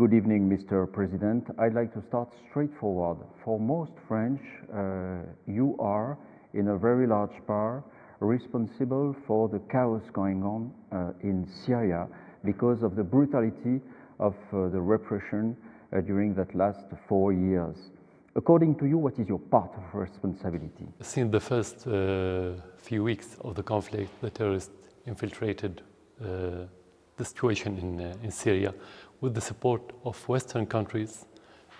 Good evening, Mr. President. I'd like to start straightforward. For most French, you are, in a very large part, responsible for the chaos going on in Syria because of the brutality of the repression during that last 4 years. According to you, what is your part of responsibility? Since the first few weeks of the conflict, the terrorists infiltrated the situation in Syria with the support of Western countries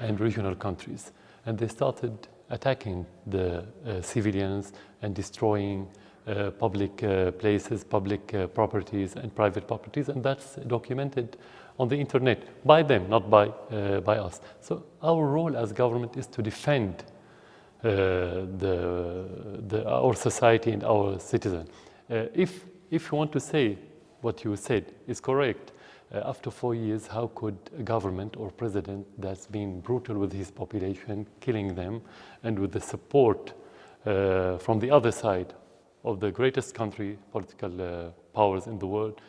and regional countries. And they started attacking the civilians and destroying public places, public properties and private properties, and that's documented on the internet by them, not by us. So our role as government is to defend our society and our citizens. If you want to say what you said is correct, after 4 years, how could a government or president that's been brutal with his population, killing them, and with the support from the other side of the greatest country, political powers in the world,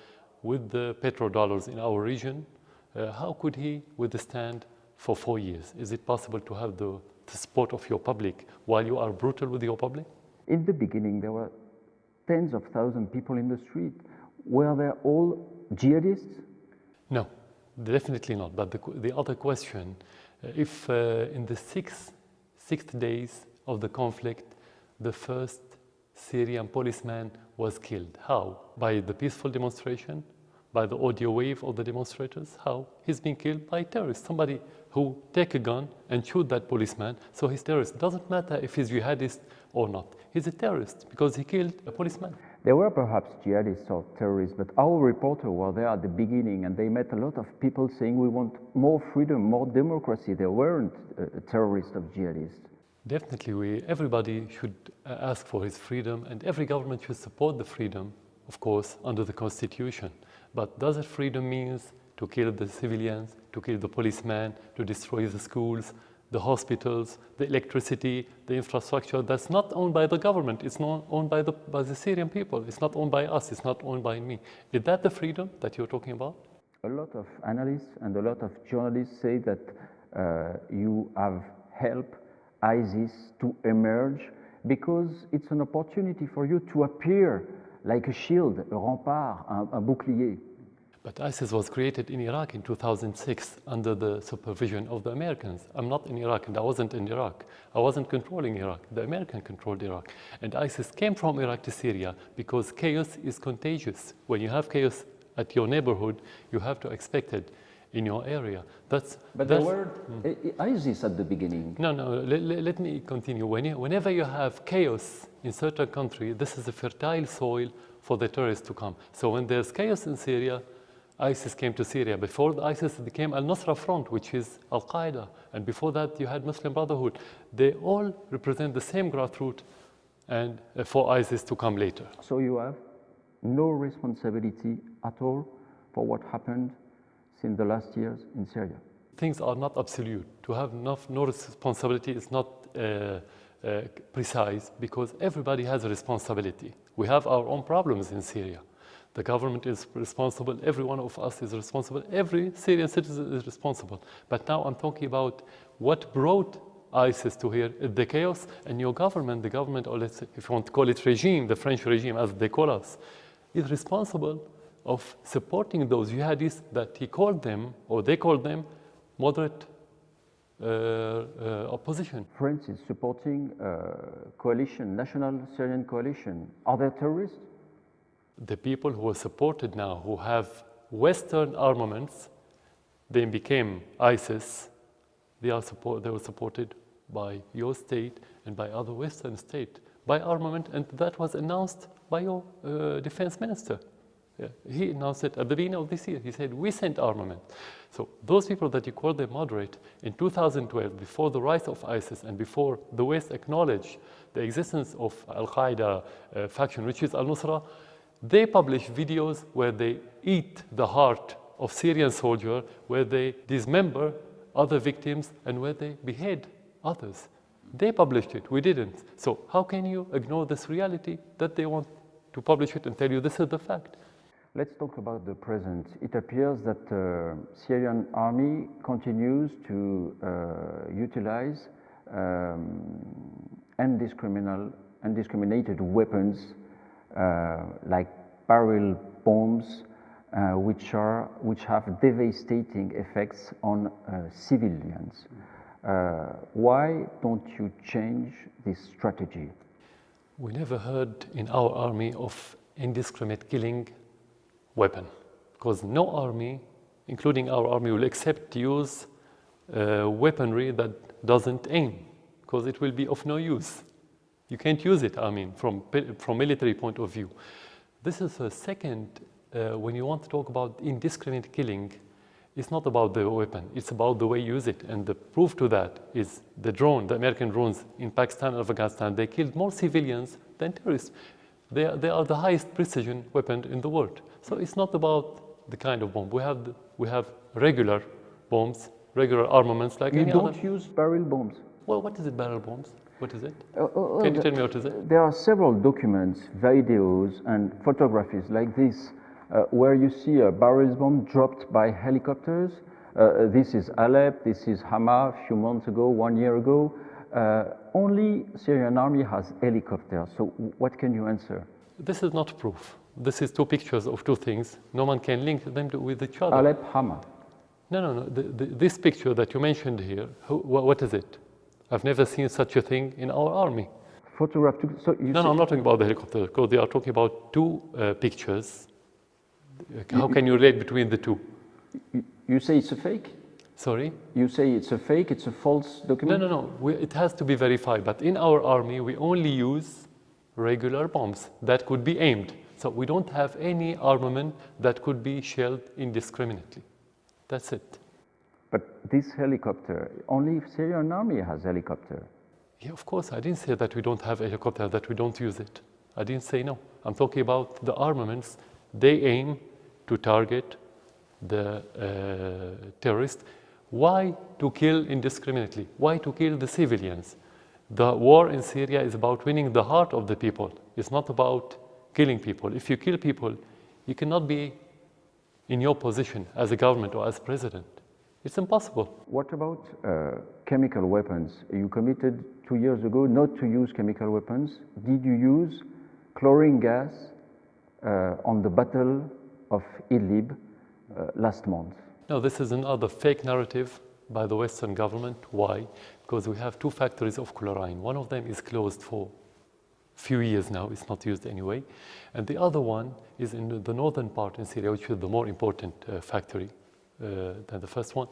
with the petrodollars in our region, how could he withstand for 4 years? Is it possible to have the support of your public while you are brutal with your public? In the beginning, there were tens of thousands of people in the street. Were they all jihadists? No, definitely not. But the other question, if in the sixth days of the conflict, the first Syrian policeman was killed. How? By the peaceful demonstration? By the audio wave of the demonstrators? How? He's been killed by terrorists. Somebody who take a gun and shoot that policeman, so he's terrorist. Doesn't matter if he's jihadist or not. He's a terrorist because he killed a policeman. There were perhaps jihadists or terrorists, but our reporters were there at the beginning and they met a lot of people saying we want more freedom, more democracy. They weren't terrorists or jihadists. Definitely, everybody should ask for his freedom, and every government should support the freedom, of course, under the constitution. But does it freedom means to kill the civilians, to kill the policemen, to destroy the schools, the hospitals, the electricity, the infrastructure that's not owned by the government? It's not owned by the Syrian people. It's not owned by us. It's not owned by me. Is that the freedom that you're talking about? A lot of analysts and a lot of journalists say that you have helped ISIS to emerge because it's an opportunity for you to appear like a shield, a rempart, un bouclier. But ISIS was created in Iraq in 2006 under the supervision of the Americans. I'm not in Iraq and I wasn't in Iraq. I wasn't controlling Iraq. The Americans controlled Iraq. And ISIS came from Iraq to Syria because chaos is contagious. When you have chaos at your neighborhood, you have to expect it in your area. But there were ISIS at the beginning. No, let me continue. Whenever you have chaos in certain country, this is a fertile soil for the terrorists to come. So when there's chaos in Syria, ISIS came to Syria. Before ISIS became al-Nusra Front, which is al-Qaeda. And before that, you had Muslim Brotherhood. They all represent the same grassroots and for ISIS to come later. So you have no responsibility at all for what happened in the last years in Syria? Things are not absolute. To have no responsibility is not precise because everybody has a responsibility. We have our own problems in Syria. The government is responsible, every one of us is responsible, every Syrian citizen is responsible. But now I'm talking about what brought ISIS to here, the chaos, and your government, the government, or let's say, if you want to call it regime, the French regime as they call us, is responsible of supporting those jihadis that he called them, or they called them, moderate opposition. France is supporting coalition, national Syrian coalition. Are they terrorists? The people who are supported now, who have Western armaments, they became ISIS. They were supported by your state and by other Western states by armament, and that was announced by your defense minister. Yeah, he announced it at the beginning of this year. He said, we sent armament. So those people that you call them moderate, in 2012, before the rise of ISIS and before the West acknowledged the existence of al-Qaeda faction, which is al-Nusra, they publish videos where they eat the heart of Syrian soldiers, where they dismember other victims and where they behead others. They published it, we didn't. So how can you ignore this reality that they want to publish it and tell you this is the fact? Let's talk about the present. It appears that the Syrian army continues to utilize indiscriminated weapons like barrel bombs, which have devastating effects on civilians. Why don't you change this strategy? We never heard in our army of indiscriminate killing weapon, because no army, including our army, will accept to use weaponry that doesn't aim, because it will be of no use. You can't use it, I mean, from military point of view. This is a second, when you want to talk about indiscriminate killing, it's not about the weapon, it's about the way you use it. And the proof to that is the American drones in Pakistan and Afghanistan, they killed more civilians than terrorists. They are the highest precision weapon in the world. So it's not about the kind of bomb. We have regular bombs, regular armaments like any other. You don't use barrel bombs? Well, what is it, barrel bombs? What is it? Can you tell me what is it? There are several documents, videos, and photographies like this, where you see a barrel bomb dropped by helicopters. This is Alep, this is Hama a few months ago, 1 year ago. Only Syrian army has helicopters, so what can you answer? This is not proof. This is two pictures of two things. No one can link them with each other. Alep, Hama. No. This picture that you mentioned here, what is it? I've never seen such a thing in our army. Photograph. So no, I'm not talking about the helicopter, because they are talking about two pictures. How can you relate between the two? You say it's a fake? Sorry? You say it's a fake, it's a false document? No. It has to be verified. But in our army, we only use regular bombs that could be aimed. So we don't have any armament that could be shelled indiscriminately. That's it. But this helicopter, only Syrian army has helicopter. Yeah, of course. I didn't say that we don't have a helicopter, that we don't use it. I didn't say no. I'm talking about the armaments. They aim to target the terrorists. Why to kill indiscriminately? Why to kill the civilians? The war in Syria is about winning the heart of the people. It's not about killing people. If you kill people, you cannot be in your position as a government or as president. It's impossible. What about chemical weapons? You committed 2 years ago not to use chemical weapons. Did you use chlorine gas on the Battle of Idlib last month? No, this is another fake narrative by the Western government. Why? Because we have two factories of chlorine. One of them is closed for a few years now. It's not used anyway. And the other one is in the northern part in Syria, which is the more important factory than the first one.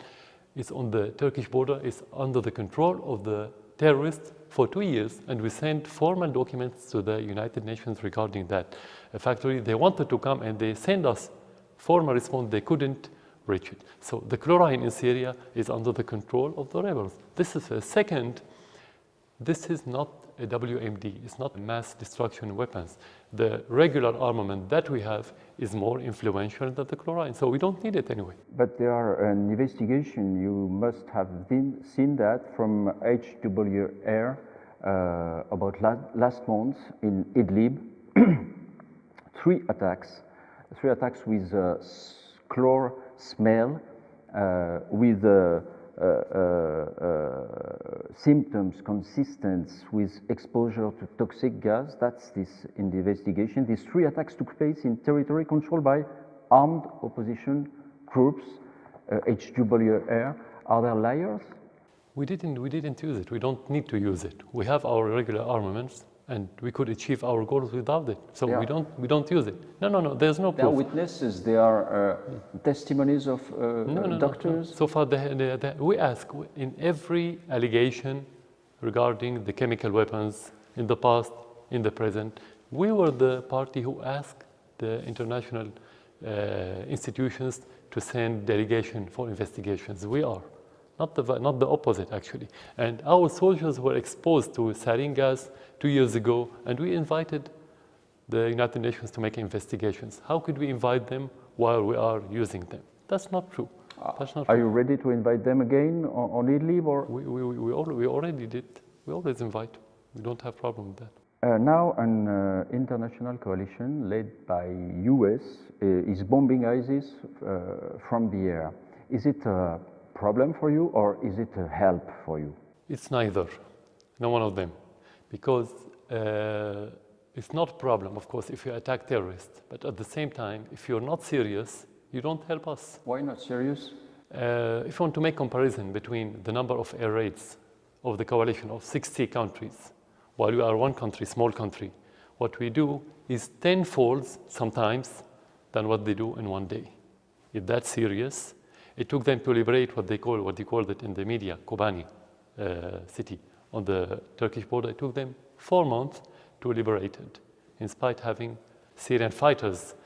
It's on the Turkish border. It's under the control of the terrorists for 2 years. And we sent formal documents to the United Nations regarding that factory. They wanted to come and they sent us formal response. They couldn't reach it. So the chlorine in Syria is under the control of the rebels. This is a second. This is not a WMD. It's not mass destruction weapons. The regular armament that we have is more influential than the chlorine. So we don't need it anyway. But there are an investigation. You must have seen that from HWR about last month in Idlib. Three attacks with chlor smell, with symptoms consistent with exposure to toxic gas. That's this in the investigation. These 3 attacks took place in territory controlled by armed opposition groups, HWR. Are they liars? We didn't use it. We don't need to use it. We have our regular armaments, and we could achieve our goals without it. So we don't use it. No. There's no proof. There are witnesses. There are testimonies of doctors. No. So far, we ask in every allegation regarding the chemical weapons in the past, in the present. We were the party who asked the international institutions to send delegation for investigations. We are. Not the opposite, actually. And our soldiers were exposed to sarin gas 2 years ago, and we invited the United Nations to make investigations. How could we invite them while we are using them? That's not true. Are you ready to invite them again on Idlib? Or? We already did. We always invite. We don't have problem with that. Now an international coalition led by US is bombing ISIS from the air. Is it a problem for you or is it a help for you? It's neither, no one of them, because it's not a problem, of course, if you attack terrorists, but at the same time, if you're not serious, you don't help us. Why not serious? If you want to make comparison between the number of air raids of the coalition of 60 countries, while we are one country, small country, what we do is tenfold sometimes than what they do in one day. If that's serious, it took them to liberate what they called it in the media, Kobani city on the Turkish border. It took them 4 months to liberate it, in spite having Syrian fighters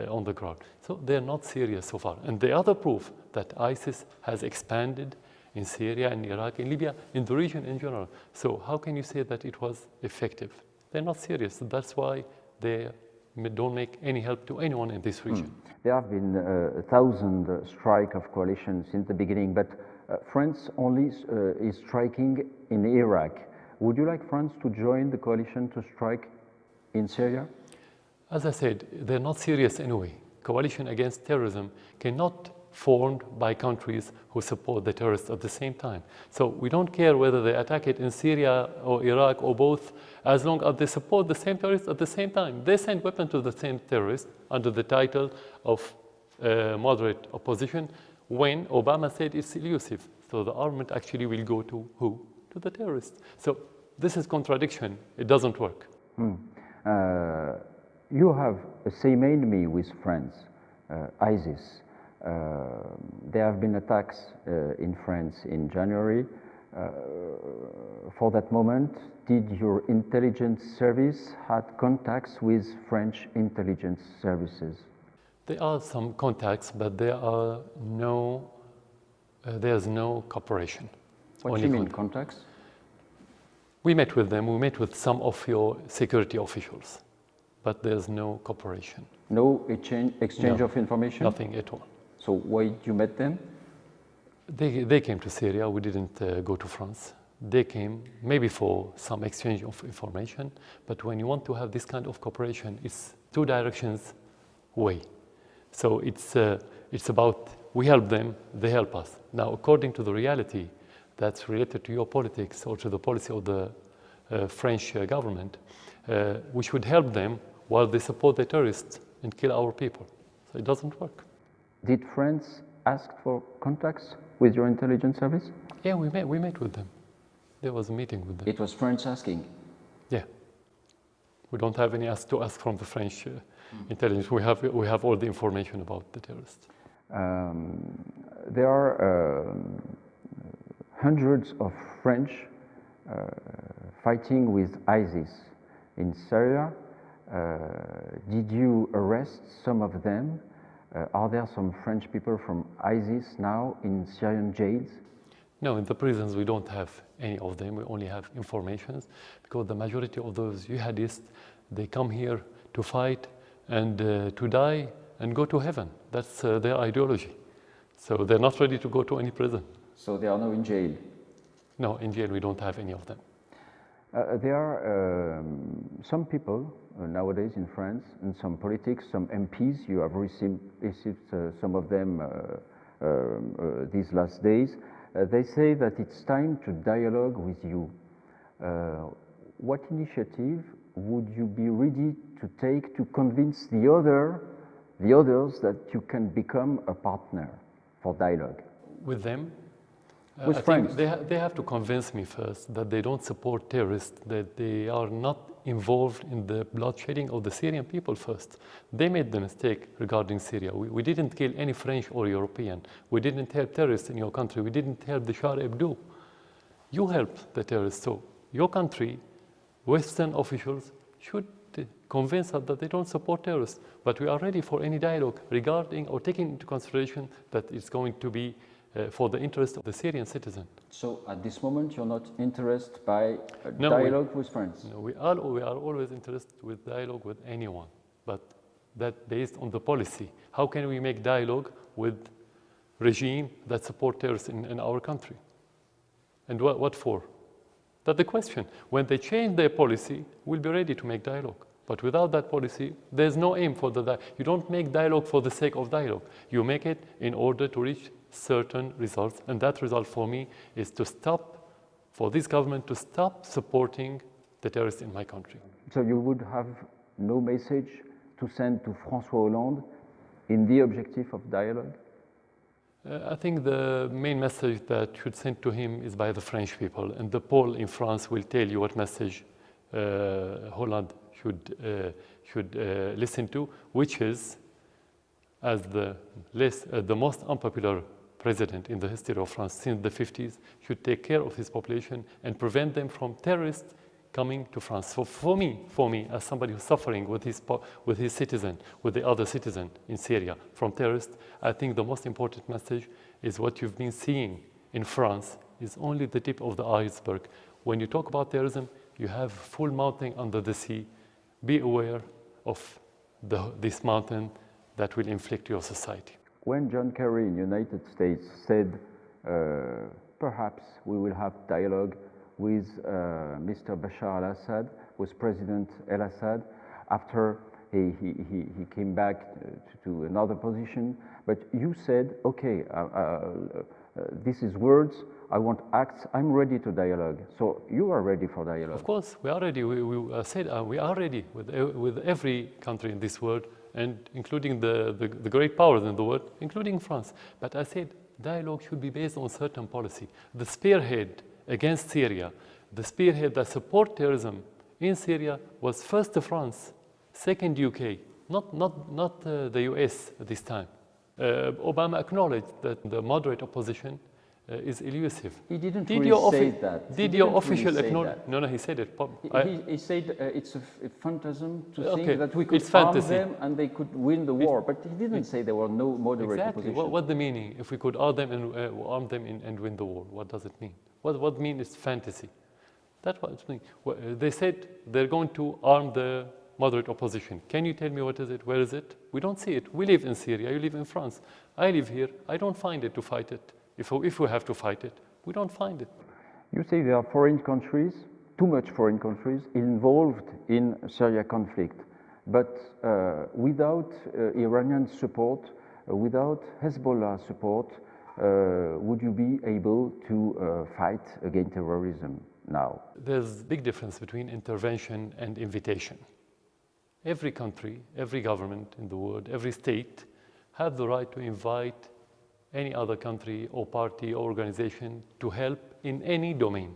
on the ground. So they're not serious so far. And the other proof that ISIS has expanded in Syria, in Iraq, in Libya, in the region in general. So how can you say that it was effective? They're not serious. That's why they don't make any help to anyone in this region. There have been 1,000 strike of coalitions since the beginning, but France only is striking in Iraq. Would you like France to join the coalition to strike in Syria? As I said, they're not serious anyway. Coalition against terrorism cannot formed by countries who support the terrorists at the same time. So we don't care whether they attack it in Syria or Iraq or both, as long as they support the same terrorists at the same time. They send weapons to the same terrorists under the title of moderate opposition when Obama said it's elusive. So the armament actually will go to who? To the terrorists. So this is contradiction. It doesn't work. You have a same enemy with France, ISIS. There have been attacks in France in January. For that moment, did your intelligence service had contacts with French intelligence services? There are some contacts, but there's no cooperation. What do you mean, contacts? We met with them. We met with some of your security officials, but there's no cooperation. No exchange of information? Nothing at all. So why did you met them? They came to Syria. We didn't go to France. They came maybe for some exchange of information, but when you want to have this kind of cooperation, it's two directions way. So it's about we help them, they help us. Now, according to the reality that's related to your politics or to the policy of the French government, we should help them while they support the terrorists and kill our people. So it doesn't work. Did France ask for contacts with your intelligence service? Yeah, we met with them. There was a meeting with them. It was France asking? Yeah. We don't have any to ask from the French intelligence. We have all the information about the terrorists. There are hundreds of French fighting with ISIS in Syria. Did you arrest some of them? Are there some French people from ISIS now in Syrian jails? No, in the prisons we don't have any of them. We only have informations because the majority of those jihadists, they come here to fight and to die and go to heaven. That's their ideology. So they're not ready to go to any prison. So they are now in jail? No, in jail we don't have any of them. There are some people nowadays in France and some politics, some MPs, you have received some of them these last days. They say that it's time to dialogue with you. What initiative would you be ready to take to convince the others that you can become a partner for dialogue? With them? With I France? think they have to convince me first that they don't support terrorists, that they are not involved in the bloodshedding of the Syrian people first. They made the mistake regarding Syria. We didn't kill any French or European. We didn't help terrorists in your country. We didn't help the Charlie Hebdo. You helped the terrorists. So your country, Western officials, should convince us that they don't support terrorists. But we are ready for any dialogue regarding or taking into consideration that it's going to be for the interest of the Syrian citizen. So at this moment you're not interested by dialogue with France? No, we are always interested with dialogue with anyone, but that based on the policy. How can we make dialogue with regime that support terrorists in our country? And what for? That's the question. When they change their policy, we'll be ready to make dialogue. But without that policy, there's no aim for the dialogue. You don't make dialogue for the sake of dialogue. You make it in order to reach certain results. And that result for me is to stop, for this government to stop supporting the terrorists in my country. So you would have no message to send to François Hollande in the objective of dialogue? I think the main message that should send to him is by the French people. And the poll in France will tell you what message Hollande should listen to, which is, as the most unpopular president in the history of France since the 50s, should take care of his population and prevent them from terrorists coming to France. So for me, as somebody who's suffering with his citizen, with the other citizen in Syria from terrorists, I think the most important message is what you've been seeing in France is only the tip of the iceberg. When you talk about terrorism, you have full mountain under the sea. Be aware of this mountain that will inflict your society. When John Kerry in the United States said, perhaps we will have dialogue with Mr. Bashar al-Assad, with President al-Assad, after he came back to another position, but you said, okay, this is words, I want acts, I'm ready to dialogue. So you are ready for dialogue? Of course, we are ready. We said we are ready with every country in this world, and including the great powers in the world, including France. But I said dialogue should be based on certain policy. The spearhead against Syria, the spearhead that support terrorism in Syria was first France, second UK, not the US this time. Obama acknowledged that the moderate opposition is elusive. He didn't really say that. Did your official acknowledge? No, he said it. He said it's a phantasm to think that we could arm them and they could win the war. But he didn't say there were no moderate opposition. What's the meaning? If we could arm them and win the war, what does it mean? What mean is fantasy? That's what it means. They said they're going to arm the moderate opposition. Can you tell me what is it? Where is it? We don't see it. We live in Syria. You live in France. I live here. I don't find it to fight it. If we have to fight it, we don't find it. You say there are foreign countries, too much foreign countries, involved in Syria conflict. But without Iranian support, without Hezbollah support, would you be able to fight against terrorism now? There's a big difference between intervention and invitation. Every country, every government in the world, every state have the right to invite any other country or party or organization to help in any domain,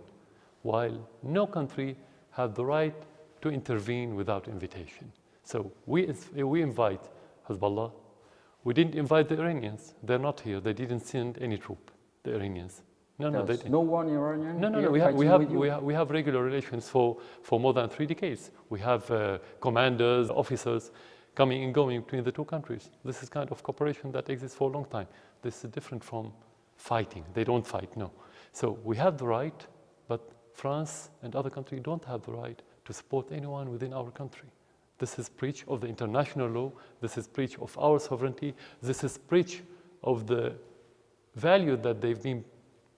while no country has the right to intervene without invitation. So we invite Hezbollah. We didn't invite the Iranians. They're not here. They didn't send any troop, the Iranians. No, they didn't. No one Iranian? No. We have regular relations for more than 3 decades. We have commanders, officers coming and going between the two countries. This is kind of cooperation that exists for a long time. This is different from fighting. They don't fight, no. So we have the right, but France and other countries don't have the right to support anyone within our country. This is breach of the international law. This is breach of our sovereignty. This is breach of the value that they've been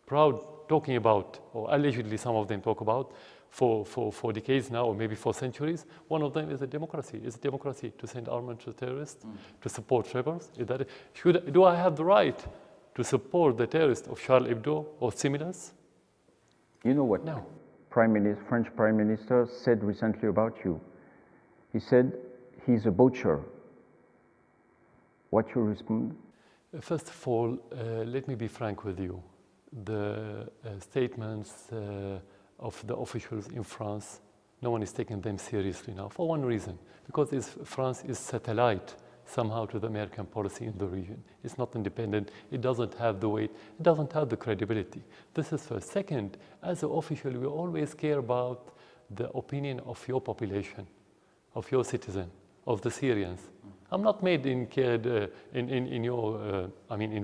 proud talking about, or allegedly some of them talk about, for decades now, or maybe for centuries. One of them is a democracy. Is a democracy to send armaments to terrorists, to support rebels? Do I have the right to support the terrorists of Charlie Hebdo or similars? You know what? No. French Prime Minister said recently about you. He said he's a butcher. What you respond? First of all, let me be frank with you. The statements of the officials in France, no one is taking them seriously now, for one reason, because France is satellite somehow to the American policy in the region. It's not independent, it doesn't have the weight, it doesn't have the credibility. This is first. Second, as an official, we always care about the opinion of your population, of your citizen, of the Syrians. I'm not made in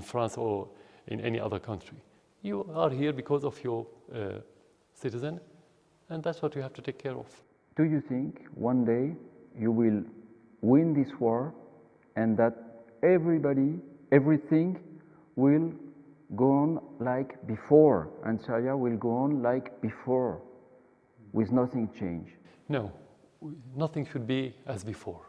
France or in any other country. You are here because of your citizen, and that's what you have to take care of. Do you think one day you will win this war and that everything will go on like before, and Syria will go on like before? with nothing changed? No, nothing should be as before.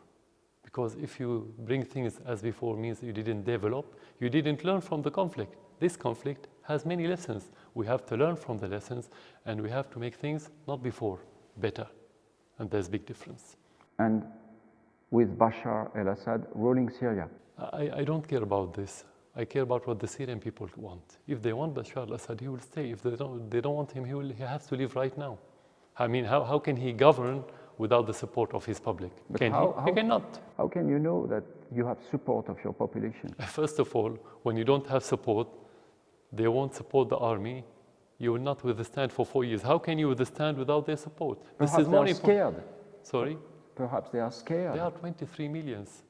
Because if you bring things as before means you didn't develop, you didn't learn from the conflict. This conflict has many lessons. We have to learn from the lessons, and we have to make things not before, better. And there's a big difference. And with Bashar al-Assad ruling Syria? I don't care about this. I care about what the Syrian people want. If they want Bashar al-Assad, he will stay. If they don't want him, he has to leave right now. I mean, how can he govern without the support of his public? Can he? He cannot. How can you know that you have support of your population? First of all, when you don't have support, they won't support the army. You will not withstand for 4 years. How can you withstand without their support? Perhaps they are scared. Sorry? Perhaps they are scared. There are 23 millions.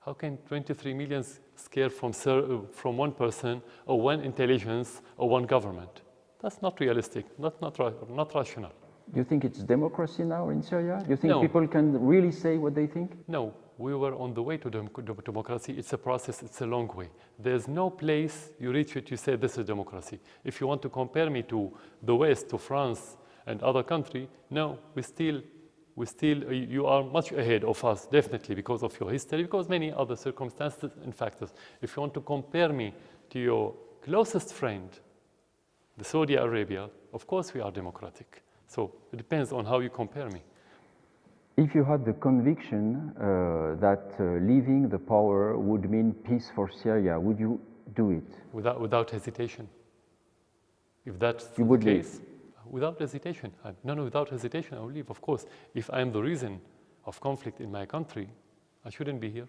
How can 23 millions scared from one person or one intelligence or one government? That's not realistic, not rational. Do you think it's democracy now in Syria? Do you think No. people can really say what they think? No, we were on the way to democracy. It's a process, it's a long way. There's no place you reach it, you say this is democracy. If you want to compare me to the West, to France and other countries, no, you are much ahead of us, definitely, because of your history, because many other circumstances and factors. If you want to compare me to your closest friend, the Saudi Arabia, of course we are democratic. So it depends on how you compare me. If you had the conviction that leaving the power would mean peace for Syria, would you do it? Without hesitation. If that's you the would case, leave. Without hesitation. No, without hesitation, I will leave, of course. If I am the reason of conflict in my country, I shouldn't be here.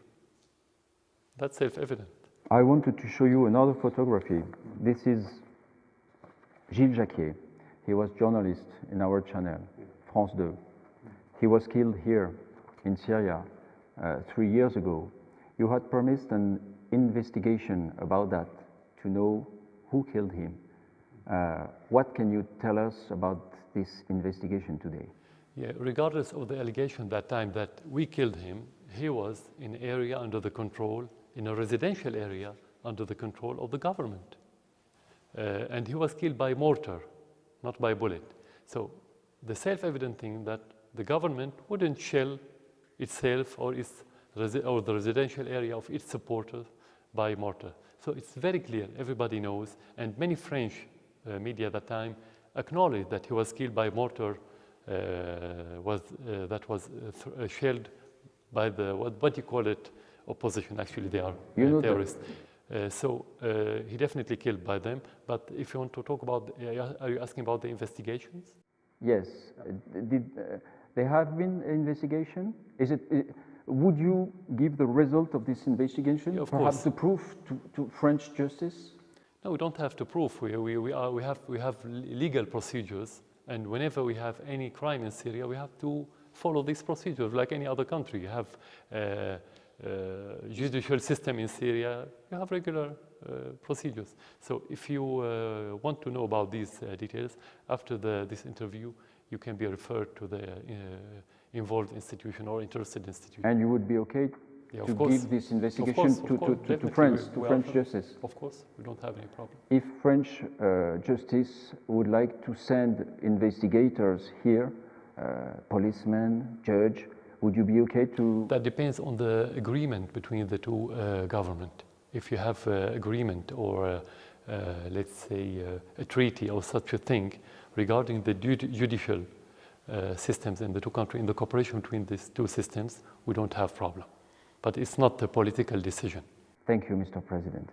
That's self-evident. I wanted to show you another photography. This is Gilles Jacquier. He was journalist in our channel, France 2. He was killed here in Syria 3 years ago. You had promised an investigation about that to know who killed him. What can you tell us about this investigation today? Yeah, regardless of the allegation that time that we killed him, he was in an area under the control, in a residential area under the control of the government. And he was killed by mortar, not by bullet. So the self-evident thing that the government wouldn't shell itself or the residential area of its supporters by mortar. So it's very clear, everybody knows, and many French media at that time acknowledged that he was killed by mortar that was shelled by the, what do you call it, opposition. Actually, they are terrorists. He definitely killed by them. But if you want to talk about, are you asking about the investigations? Yes. There have been investigation? Would you give the result of this investigation? Yeah, of perhaps course. the proof to French justice? No, we don't have to prove. We have legal procedures, and whenever we have any crime in Syria, we have to follow these procedures like any other country. You have judicial system in Syria. You have regular procedures. So if you want to know about these details after this interview, you can be referred to the involved institution or interested institution. And you would be okay to give this investigation to French justice? Of course, we don't have any problem. If French justice would like to send investigators here, policemen, judge, would you be okay to? That depends on the agreement between the two governments. If you have agreement or let's say a treaty or such a thing regarding the judicial systems in the two countries, in the cooperation between these two systems, we don't have problem. But it's not a political decision. Thank you, Mr. President.